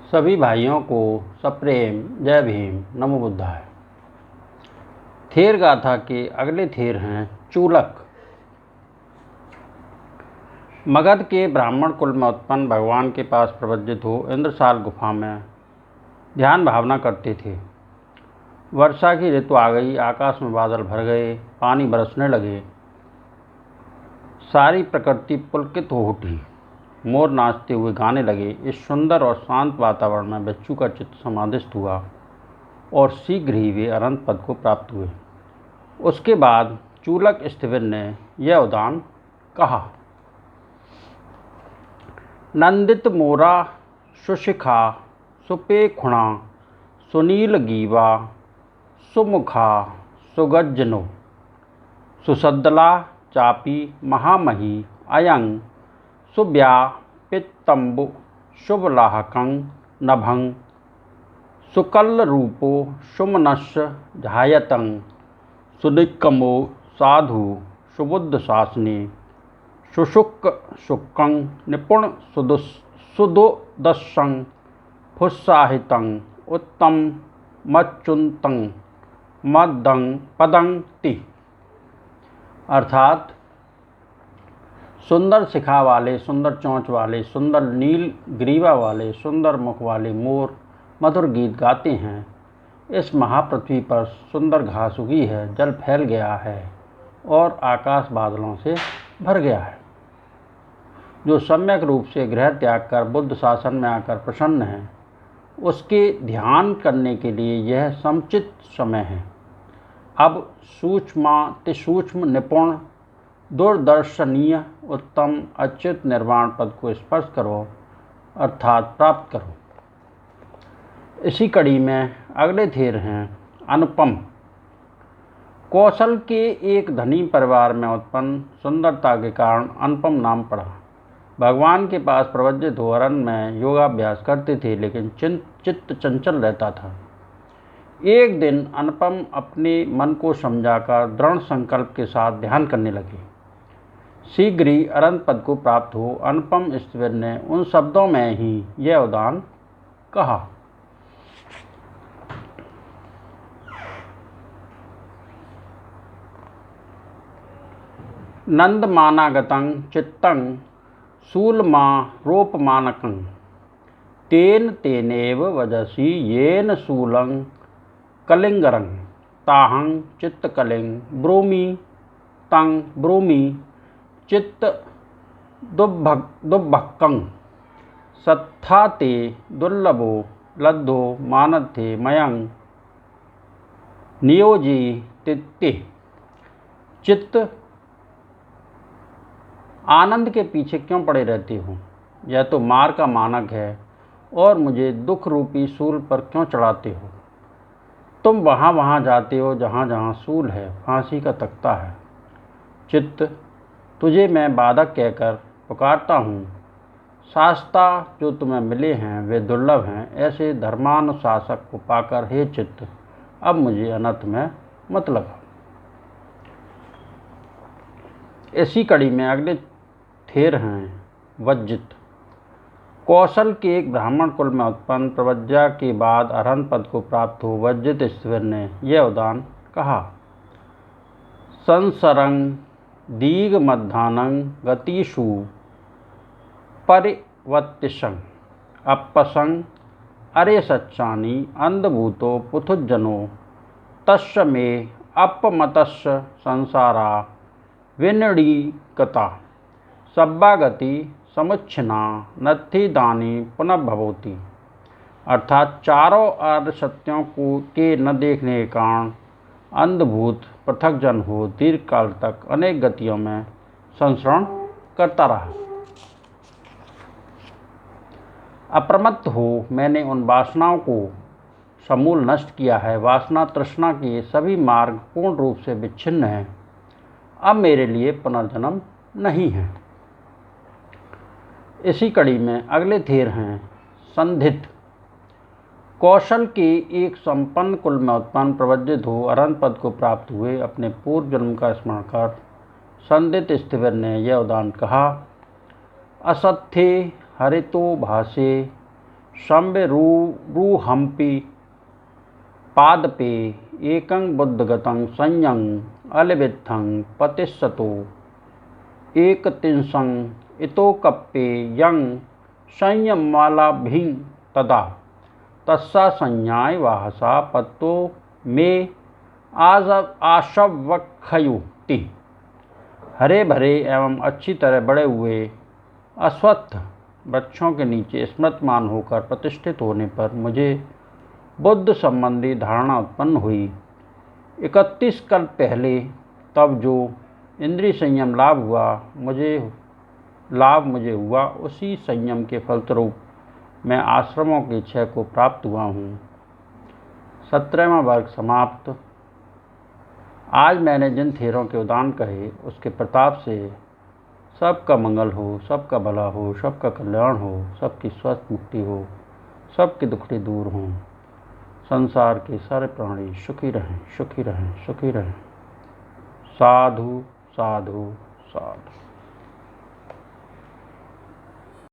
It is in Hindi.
सभी भाइयों को सप्रेम जय भीम नमो बुद्धाय। थेर गाथा के अगले थेर हैं चूलक। मगध के ब्राह्मण कुल में उत्पन्न भगवान के पास प्रवज्जित हो इंद्रसाल गुफा में ध्यान भावना करते थे। वर्षा की ऋतु आ गई, आकाश में बादल भर गए, पानी बरसने लगे, सारी प्रकृति पुलकित हो उठी, मोर नाचते हुए गाने लगे। इस सुंदर और शांत वातावरण में बच्चू का चित्त समाधिस्थ हुआ और शीघ्र ही वे अनंत पद को प्राप्त हुए। उसके बाद चूलक स्थिविर ने यह उदान कहा। नंदित मोरा सुशिखा सुपेखुणा सुनील गीवा सुमुखा सुगज्जनो सुसद्दला चापी महामही अयं सुव्यापितंबु शुभलाहकं नभं सुकल्लरूपो सुमनस्य ध्यायतं सुनिक्कमो साधु सुबुद्ध शासने सुशुक्कं निपुण सुदोदस्सं फुत्साहितं उत्तममच्युतं मदं पदं ति। अर्थात सुंदर शिखा वाले, सुंदर चोंच वाले, सुंदर नील ग्रीवा वाले, सुंदर मुख वाले मोर मधुर गीत गाते हैं। इस महापृथ्वी पर सुंदर घास उगी है, जल फैल गया है और आकाश बादलों से भर गया है। जो सम्यक रूप से गृह त्याग कर बुद्ध शासन में आकर प्रसन्न है, उसके ध्यान करने के लिए यह समुचित समय है। अब सूक्ष्म निपुण दूरदर्शनीय उत्तम अच्युत निर्वाण पद को स्पर्श करो अर्थात प्राप्त करो। इसी कड़ी में अगले थेर हैं अनुपम। कौशल के एक धनी परिवार में उत्पन्न सुंदरता के कारण अनुपम नाम पड़ा। भगवान के पास प्रवज्जित हो अरण्य में योगाभ्यास करते थे, लेकिन चित्त चंचल रहता था। एक दिन अनुपम अपने मन को समझाकर दृढ़ संकल्प के साथ ध्यान करने लगे। शीघ्र ही अनंत पद को प्राप्त हो अनुपम स्थिविर ने उन शब्दों में ही यह उदान कहा। नंदमानागतं चित्तं शूलमारोपमानकं तेन तेनेव वजसि येन शूलं कलिंगरं ताहं चित्तकलिं ब्रूमि तं ब्रूमि चित्त दुर्भक्कं सत्था ते दुर्लभो लब्धो मानथे मयं नियोजिते। चित्त, आनंद के पीछे क्यों पड़े रहते हो? यह तो मार का मानक है और मुझे दुख रूपी सूल पर क्यों चढ़ाते हो? तुम वहाँ जाते हो जहाँ जहाँ सूल है, फांसी का तख्ता है। चित्त, तुझे मैं बाधक कहकर पुकारता हूँ। शास्ता जो तुम्हें मिले हैं वे दुर्लभ हैं। ऐसे धर्मानुशासक को पाकर हे चित्त, अब मुझे अनर्थ में मत लगा। इसी कड़ी में अगले थेर हैं वज्जित। कौशल के एक ब्राह्मण कुल में उत्पन्न प्रवज्जा के बाद अरहंत पद को प्राप्त हो वज्जित स्थिविर ने यह उदान कहा। संसरं दीघमध्यानं गतिषु परिवत्तिशं अपसं अरे सच्चानि अंधभूतो पुथुज्जनो तस्य मे अपमतस्य संसारा विनडीकता सब्बागति समुच्छिन्ना नत्थि दानी पुनः भवति। अर्थात चारों आर्य सत्यों के न देखने के कारण अंधभूत पृथक जन हो दीर्घ काल तक अनेक गतियों में संसरण करता रहा। अप्रमत्त हो मैंने उन वासनाओं को समूल नष्ट किया है। वासना तृष्णा के सभी मार्ग पूर्ण रूप से विच्छिन्न हैं। अब मेरे लिए पुनर्जन्म नहीं है। इसी कड़ी में अगले थेर हैं संधित। कौशल के एक संपन्न कुल में उत्पन्न प्रवज्जित हो अरहंत पद को प्राप्त हुए अपने पूर्व जन्म का स्मरण कर संधित स्थिविर ने यह उदान कहा। असत्थे हरितो भाषे शंबे रूहम्पि पादपे एकं बुद्धगतं संयं अलविद्धं पतिस्सतो एकतिंसं इतोकप्पे यं संयममालाभिं तदा तस्सा संज्ञाय वाहसा पत्तो मे आशवक्षयुक्ति। हरे भरे एवं अच्छी तरह बड़े हुए अश्वत्थ वृक्षों के नीचे स्मृतमान होकर प्रतिष्ठित होने पर मुझे बुद्ध संबंधी धारणा उत्पन्न हुई। 31 कल्प पहले तब जो इंद्रिय संयम लाभ मुझे हुआ, उसी संयम के फलस्वरूप मैं आश्रमों की इच्छा को प्राप्त हुआ हूँ। 17वां वर्ग समाप्त। आज मैंने जिन थेरों के उदान कहे, उसके प्रताप से सबका मंगल हो, सबका भला हो, सबका कल्याण हो, सबकी स्वस्थ मुक्ति हो, सबकी दुखड़ी दूर हों, संसार के सारे प्राणी सुखी रहें, सुखी रहें, सुखी रहें। साधु साधु साधु।